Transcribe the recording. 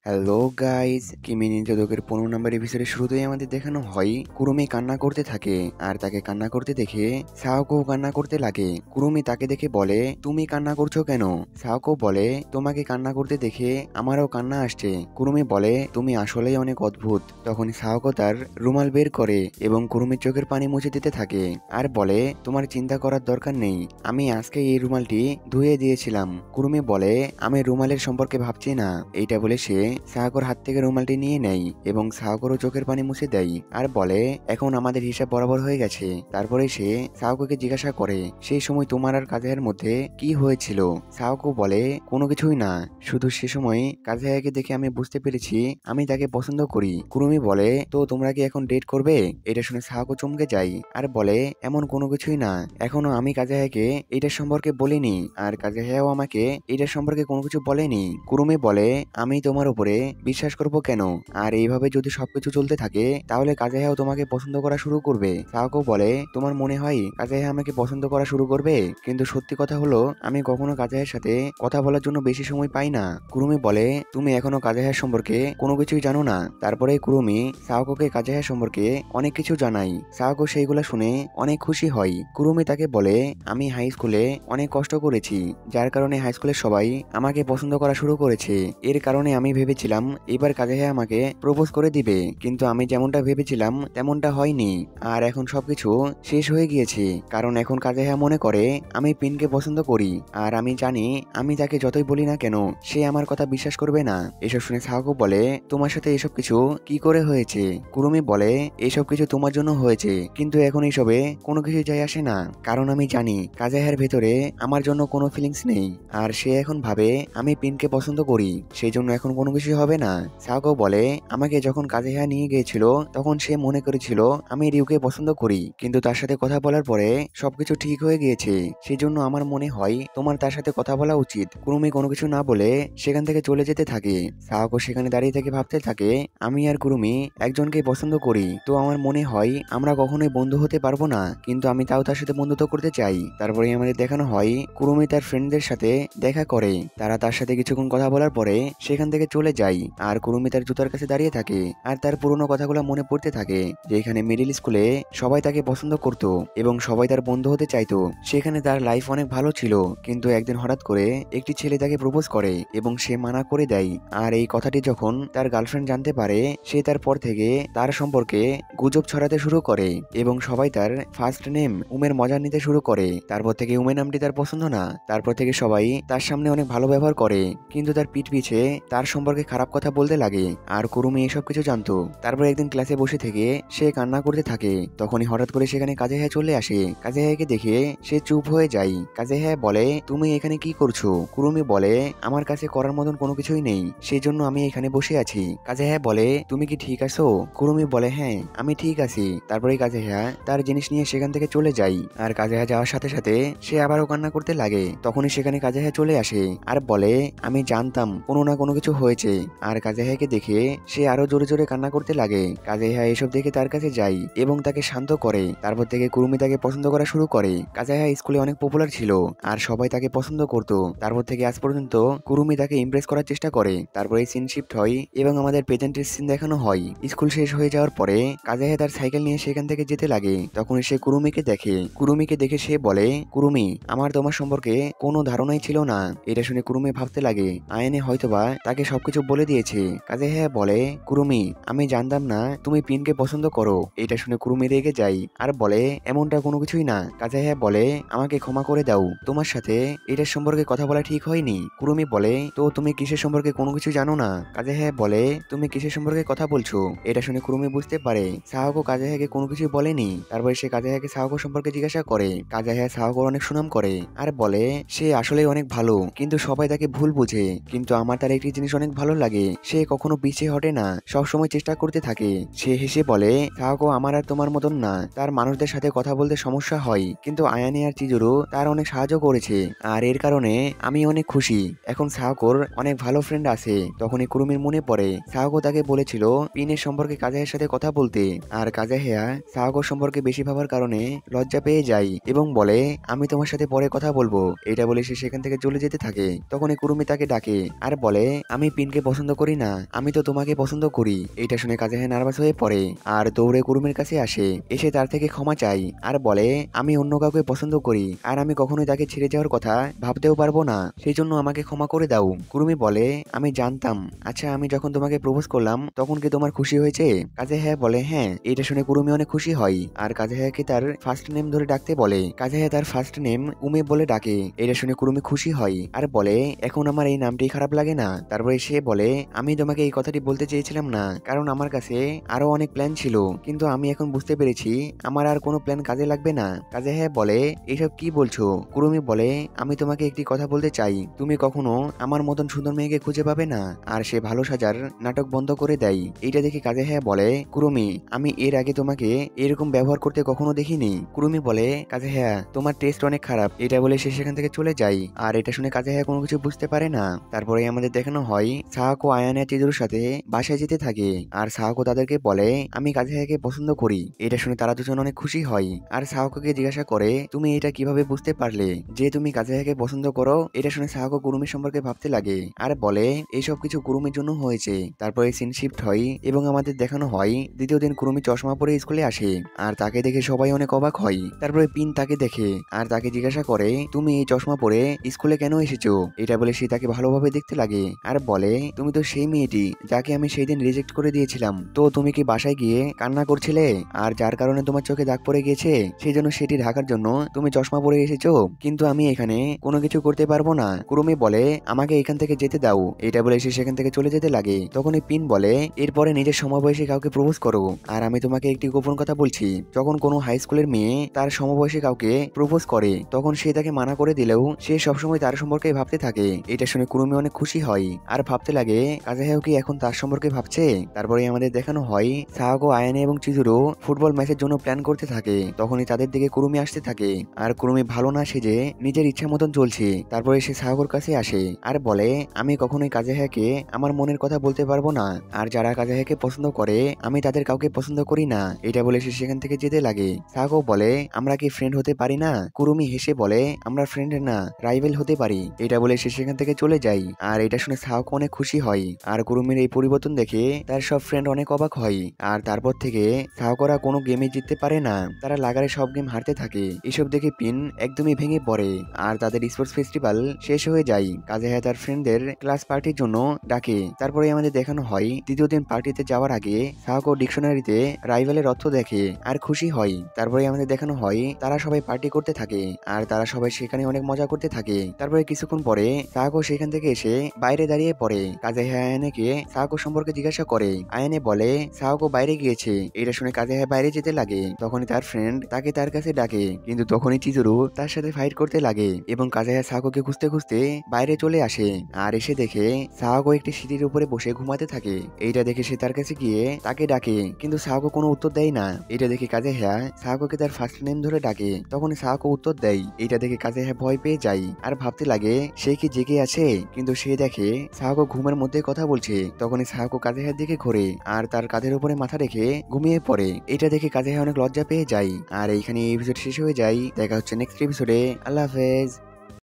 Hello guys, কিমি Ninja দোগের 15 নম্বর এপিসোডের শুরুতেই আমাদের দেখানো হয় কুরুমি কান্না করতে থাকে। আর তাকে কান্না করতে দেখে সাওকো কান্না করতে লাগে। কুরুমি তাকে দেখে বলে, তুমি কান্না করছো কেন? সাওকো বলে, তোমাকে কান্না করতে দেখে আমারও কান্না আসছে। কুরুমি বলে, তুমি আসলেই অনেক অদ্ভুত। তখন সাওকো তার রুমাল বের করে এবং কুরুমির চোখের পানি মুছে দিতে থাকে আর বলে, তোমার চিন্তা করার দরকার নেই, আমি আজকে এই রুমালটি ধুয়ে দিয়েছিলাম। কুরুমি বলে, আমি রুমালের সম্পর্কে ভাবছি না। এইটা বলে সে সাহাকোর হাত থেকে রুমালটি নিয়ে নেয় এবং সাহাকোরও চোখের পানি মুছে দেয় আর বলে, এখন আমাদের হিসাব বরাবর হয়ে গেছে। তারপরে সে সাহাকোকে জিজ্ঞাসা করে, সেই সময় তোমার আর কাজেহার মধ্যে কি হয়েছিল? সাহাকো বলে, কোনো কিছুই না, শুধু সে সময় কাজেহাকে দেখে আমি বুঝতে পেরেছি আমি তাকে পছন্দ করি। কুরুমি বলে, তো তোমরা কি এখন ডেট করবে? এটা শুনে সাহাকো চমকে যায় আর বলে, এমন কোনো কিছুই না, এখনো আমি কাজেহাকে এটার সম্পর্কে বলিনি আর কাজেহাও আমাকে এটার সম্পর্কে কোনো কিছু বলেনি। কুরুমি বলে, আমি তোমার উপরে বিশ্বাস করব কেন? আর এইভাবে যদি সবকিছু চলতে থাকে তাহলে কাজেহাও তোমাকে পছন্দ করা শুরু করবে। সাওকো বলে, তোমার মনে হয় কাজেহা আমাকে পছন্দ করা শুরু করবে? কিন্তু সত্যি কথা হলো আমি কখনো কাজেহার সাথে কথা বলার জন্য বেশি সময় পাই না। কুরুমি বলে, তুমি এখনো কাজেহার সম্পর্কে কোনো কিছুই জানো না। তারপরে কুরুমি সাওকোকে কাজেহার সম্পর্কে অনেক কিছু জানাই। সাওকো সেইগুলো শুনে অনেক খুশি হয়। কুরুমি তাকে বলে, আমি হাই স্কুলে অনেক কষ্ট করেছি, যার কারণে হাই স্কুলের সবাই আমাকে পছন্দ করা শুরু করেছে। এর কারণে আমি ভেবেছিলাম এবার কাজেহা আমাকে প্রপোজ করে দিবে, কিন্তু আমি যেমনটা ভেবেছিলাম তেমনটা হয়নি। আর এখন সবকিছু শেষ হয়ে গিয়েছে, কারণ এখন কাজেহা মনে করে আমি পিনকে পছন্দ করি। আর আমি জানি আমি তাকে যতই বলি না কেন সে আমার কথা বিশ্বাস করবে না। এসব শুনে সাহাকো বলে, তোমার সাথে এসব কিছু কি করে হয়েছে? কুরুমি বলে, এসব কিছু তোমার জন্য হয়েছে, কিন্তু এখন এসবে কোনো কিছু যায় আসে না, কারণ আমি জানি কাজেহার ভেতরে আমার জন্য কোনো ফিলিংস নেই। আর সে এখন ভাবে আমি পিনকে পছন্দ করি, সেই জন্য এখন কোনো কিছু হবে না। সাওকো বলে, আমাকে যখন কাজেহা নিয়ে গিয়েছিল তখন সে মনে করেছিল আমি রিউকে পছন্দ করি, কিন্তু তার সাথে কথা বলার পরে সবকিছু ঠিক হয়ে গিয়েছে, সেই জন্য আমার মনে হয় তোমার তার সাথে কথা বলা উচিত। কুরুমি কোনো কিছু না বলে সেখান থেকে চলে যেতে থাকে। সাওকো সেখানে দাঁড়িয়ে থেকে ভাবতে থাকে, আমি আর কুরুমি একজনকে পছন্দ করি, তো আমার মনে হয় আমরা কখনোই বন্ধু হতে পারবো না, কিন্তু আমি তাও তার সাথে বন্ধুত্ব করতে চাই। তারপরে আমাদের দেখানো হয় কুরুমি তার ফ্রেন্ডদের সাথে দেখা করে। তারা তার সাথে কিছুক্ষণ কথা বলার পরে সেখান থেকে চলে যায় আর কুরুমি তার জুতার কাছে দাঁড়িয়ে থাকে আর তার পুরোনো কথাগুলো মনে পড়তে থাকে, যে এখানে মিডিল স্কুলে সবাই তাকে পছন্দ করত এবং সবাই তার বন্ধু হতে চাইতো। সেখানে তার লাইফ অনেক ভালো ছিল, কিন্তু একদিন হঠাৎ করে একটি ছেলে তাকে প্রপোজ করে এবং সে মানা করে দেয়। আর এই কথাটি যখন তার গার্লফ্রেন্ড জানতে পারে, সে তারপর থেকে তার সম্পর্কে গুজব ছড়াতে শুরু করে এবং সবাই তার ফার্স্ট নেম উমের মজা নিতে শুরু করে। তারপর থেকে উমে নামটি তার পছন্দ না। তারপর থেকে সবাই তার সামনে অনেক ভালো ব্যবহার করে, কিন্তু তার পিঠ পিছে তার সম্পর্কে খারাপ কথা বলতে লাগে। আর কুরুমি এসব কিছু জানতো। তারপর একদিন ক্লাসে বসে থেকে সে কান্না করতে থাকে, তখনই হঠাৎ করে সেখানে কাজেহা চলে আসে। কাজেহাকে দেখে সে চুপ হয়ে যায়। কাজেহা বলে, তুমি এখানে কি করছো? কুরুমি বলে, আমার কাছে করার মতন কোনো কিছুই নেই, সেই জন্য আমি এখানে বসে আছি। কাজেহা বলে, তুমি কি ঠিক আছো? কুরুমি বলে, হ্যাঁ আমি ঠিক আছি। তারপরে কাজেহা তার জিনিস নিয়ে সেখান থেকে চলে যায়। আর কাজেহা যাওয়ার সাথে সাথে সে আবারও কান্না করতে লাগে। তখনই সেখানে কাজেহা চলে আসে আর বলে, আমি জানতাম কোনো না কোনো কিছু হয়েছে। আর কাজেহাকে দেখে সে আরো জোরে জোরে কান্না করতে লাগে। কাজেহা এসব দেখে তার কাছে যায় এবং তাকে শান্ত করে। তারপর থেকে কুরুমি তাকে পছন্দ করা শুরু করে। কাজেহা স্কুলে অনেক পপুলার ছিল আর সবাই তাকে পছন্দ করত। তারপর থেকে আজ পর্যন্ত কুরুমি তাকে ইমপ্রেস করার চেষ্টা করে। তারপরে সিন শিফট হয় এবং আমাদের প্রেজেন্টের সিন দেখানো হয়। স্কুল শেষ হয়ে যাওয়ার পরে কাজেহা তার সাইকেল নিয়ে সেখান থেকে যেতে লাগে। তখন সে কুরুমিকে দেখে। কুরুমিকে দেখে সে বলে, কুরুমি, আমার তোমার সম্পর্কে কোনো ধারণাই ছিল না। এটা শুনে কুরুমি ভাবতে লাগে আয়ানে হয়তোবা তাকে সবকিছু বলে দিয়েছে। কাজেহা বলে, কুরুমি, আমি জানতাম না তুমি পিনকে পছন্দ করো। এটা শুনে কুরুমি রেগে যায় আর বলে, এমনটা কোনো কিছুই না। কাজেহা বলে, আমাকে ক্ষমা করে দাও, তোমার সাথে এটার সম্পর্কে কথা বলা ঠিক হয়নি। কুরুমি বলে, তো তুমি কিসের সম্পর্কে কোনো কিছু জানো না? কাজেহা বলে, তুমি কিসের সম্পর্কে কথা বলছো? এটা শুনে কুরুমি বুঝতে পারে সাহাকো কাজেহাকে কোনো কিছু বলেনি। তারপরে সে কাজেহাকে সাহাকো সম্পর্কে জিজ্ঞাসা করে। কাজেহা সাহাকোর অনেক সুনাম করে আর বলে, সে আসলে অনেক ভালো, কিন্তু সবাই তাকে ভুল বুঝে। কিন্তু আমার তার একটি জিনিস অনেক ভালো লাগে, সে কখনো পিছিয়ে হটে না, সবসময় চেষ্টা করতে থাকে। সে হেসে বলে, সাহাকো আমার আর তোমার মতন না, তার মানুষদের সাথে কথা বলতে সমস্যা হয়, কিন্তু আয়ানে আর চিজুরু তার অনেক সাহায্য করেছে আর এর কারণে আমি অনেক খুশি। এখন সাহাকোর অনেক ভালো ফ্রেন্ড আছে। তখনই কুরুমির মনে পড়ে সাহাকো তাকে বলেছিল পিনের সম্পর্কে কাজেহার সাথে কথা বলতে। আর কাজেহা সাহাকোর সম্পর্কে বেশি ভাবার কারণে লজ্জা পেয়ে যায় এবং বলে, আমি তোমার সাথে পরে কথা বলবো। এটা বলে সে সেখান থেকে চলে যেতে থাকে। তখনই কুরুমি তাকে ডাকে আর বলে, আমি পিনকে কুরুমিকে পছন্দ করি না, আমি তো তোমাকে পছন্দ করি। এটা শুনে কাজেহা নার্ভাস হয়ে পড়ে আর দৌড়ে কুরুমির কাছে আসে, এসে তার থেকে ক্ষমা চাই আর বলে আমি অন্য কাউকে পছন্দ করি আর আমি কখনোই তাকে ছেড়ে যাওয়ার কথা ভাবতেও পারবো না, সেই জন্য আমাকে ক্ষমা করে দাও। কুরুমি বলে আমি জানতাম। আচ্ছা আমি যখন তোমাকে প্রপোজ করলাম তখন কি তোমার খুশি হয়েছে? কাজেহা বলে হ্যাঁ। এটা শুনে কুরুমি অনেক খুশি হয় আর কাজেহাকে তার ফার্স্ট নেম ধরে ডাকতে বলে। কাজেহা তার ফার্স্ট নেম উমে বলে ডাকে। এটা শুনে কুরুমি খুশি হয় আর বলে এখন আমার এই নামটি খারাপ লাগে না। তারপরে সে বলে আমি তোমাকে এই কথাটি বলতে চেয়েছিলাম না, কারণ আমার কাছে আরো অনেক প্ল্যান ছিল, কিন্তু আমি এখন বুঝতে পেরেছি আমার আর কোনো প্ল্যান কাজে লাগবে না। কাজেহা বলে এসব কি বলছো? কুরুমি বলে আমি তোমাকে একটি কথা বলতে চাই, তুমি কখনো আমার মতন সুন্দর মেয়েকে খুঁজে পাবে না। আর সে ভালো সাজার নাটক বন্ধ করে দেয়। এইটা দেখে কাজেহা বলে কুরুমি আমি এর আগে তোমাকে এরকম ব্যবহার করতে কখনো দেখিনি। কুরুমি বলে কাজেহা তোমার টেস্ট অনেক খারাপ। এটা বলে সে সেখান থেকে চলে যায় আর এটা শুনে কাজেহা কোনো কিছু বুঝতে পারে না। তারপরে আমাদের দেখানো হয় সাহাকো আয়ানে চিজুর সাথে বাসায় যেতে থাকে আর সাহাকো তাদেরকে বলে আমি কাজেহাকে পছন্দ করি। এটা শুনে তারা দুজন অনেক খুশি হয় আর সাহাকোকে জিজ্ঞাসা করে তুমি এটা কিভাবে বুঝতে পারলে যে তুমি কাজেহাকে পছন্দ করো? এটা শুনে সাহাকো কুরুমির সম্পর্কে ভাবতে লাগে আর বলে এইসব কিছু কুরুমির জন্য হয়েছে। তারপরে সিন শিফট হয় এবং আমাদের দেখানো হয় দ্বিতীয় দিন কুরুমি চশমা পরে স্কুলে আসে আর তাকে দেখে সবাই অনেক অবাক হয়। তারপরে পিন তাকে দেখে আর তাকে জিজ্ঞাসা করে তুমি এই চশমা পরে স্কুলে কেন এসেছো? এটা বলে সে তাকে ভালোভাবে দেখতে লাগে আর বলে তুমি তো সেই মেয়েটি যাকে আমি সেই দিন রিজেক্ট করে দিয়েছিলাম, তো তুমি কি বাসায় গিয়ে কান্না করছিলে আর যার কারণে তোমার চোখে দাগ পড়ে গিয়েছে, সেই জন্য সেটি ঢাকার জন্য তুমি চশমা পরে এসেছো, কিন্তু আমি এখানে কোনো কিছু করতে পারবো না। কুরুমি বলে আমাকে এখান থেকে যেতে দাও। এটা বলে সে সেখান থেকে চলে যেতে লাগে। তখনই পিন বলে এরপরে নিজের সমবয়সী কাউকে প্রপোজ করো, আর আমি তোমাকে একটি গোপন কথা বলছি, যখন কোনো হাই স্কুলের মেয়ে তার সমবয়সী কাউকে প্রপোজ করে তখন সে তাকে মানা করে দিলেও সে সবসময় তার সম্পর্কে ভাবতে থাকে। এটা শুনে কুরুমি অনেক খুশি হয় আর ভাবতে লাগে কাজেহাও কি এখন তার সম্পর্কে ভাবছে। তারপরে আমাদের দেখানো হয় সাহাকো আয়ানে এবং চিজুরো ফুটবল ম্যাচের জন্য প্ল্যান করতে থাকে। তখনই তাদের দিকে কুরুমি আসতে থাকে আর কুরুমি ভালো না সেজে নিজের ইচ্ছা মতন চলছে। তারপরে সে সাহাকোর কাছে আসে আর বলে আমি কখনোই কাজেহাকে আমার মনের কথা বলতে পারবো না, আর যারা কাজেহাকে পছন্দ করে আমি তাদের কাউকে পছন্দ করি না। এটা বলে সে সেখান থেকে যেতে লাগে। সাহাকো বলে আমরা কি ফ্রেন্ড হতে পারি না? কুরুমি হেসে বলে আমরা ফ্রেন্ড না, রাইভেল হতে পারি। এটা বলে সে সেখান থেকে চলে যায় আর এটা শুনে সাহাকো অনেক খুশি হয় আর কুরুমির এই পরিবর্তন দেখে তার সব ফ্রেন্ড অনেক অবাক হয়। আর তারপর থেকে সাহাকোরা কোনো গেমে জিততে পারে না, তারা লাগারে সব গেম হারতে থাকে। এসব দেখে পিন একদমই ভেঙে পড়ে আর তাদের স্পোর্টস ফেস্টিভ্যাল শেষ হয়ে যায়। কাজেহা তার ফ্রেন্ডদের ক্লাস পার্টির জন্য ডাকে। তারপরে আমাদের দেখানো হয় দ্বিতীয় দিন পার্টিতে যাওয়ার আগে সাহাকো ডিকশনারিতে রাইভেলের অর্থ দেখে আর খুশি হয়। তারপরে আমাদের দেখানো হয় তারা সবাই পার্টি করতে থাকে আর তারা সবাই সেখানে অনেক মজা করতে থাকে। তারপরে কিছুক্ষণ পরে সাহাকো সেখান থেকে এসে বাইরে দাঁড়িয়ে পড়ে। কাজেহা আয়ানেকে সাহাকো সম্পর্কে জিজ্ঞাসা করে। আয়ানে বলে সাহাকো বাইরে গিয়েছে। এটা শুনে কাজেহা বাইরে যেতে লাগে। তখনই তার ফ্রেন্ড তাকে তার কাছে ডাকে, কিন্তু তখনই চিজুরু তার সাথে ফাইট করতে লাগে এবং কাজেহা সাহাকোকে খুঁজতে খুঁজতে বাইরে চলে আসে আর এসে দেখে সাহাকো একটি সিঁড়ির উপরে বসে ঘুমাতে থাকে। এইটা দেখে সে তার কাছে গিয়ে তাকে ডাকে, কিন্তু সাহাকো কোনো উত্তর দেয় না। এটা দেখে কাজেহা সাহাকোকে তার ফার্স্ট নেম ধরে ডাকে। তখন সাহাকো উত্তর দেয়। এটা দেখে কাজেহা ভয় পেয়ে যায় আর ভাবতে লাগে সে কি জেগে আছে, কিন্তু সে দেখে সাহাকো ঘুমের মধ্যে কথা বলছে। তখনই সাহাকো কাজেহার দিকে ঘোরে আর তার কাঁধের উপরে মাথা রেখে ঘুমিয়ে পড়ে। এটা দেখে কাজেহা অনেক লজ্জা পেয়ে যায় আর এইখানে এই এপিসোড শেষ হয়ে যায়। দেখা হচ্ছে নেক্সট এপিসোডে। আল্লাহ হাফেজ।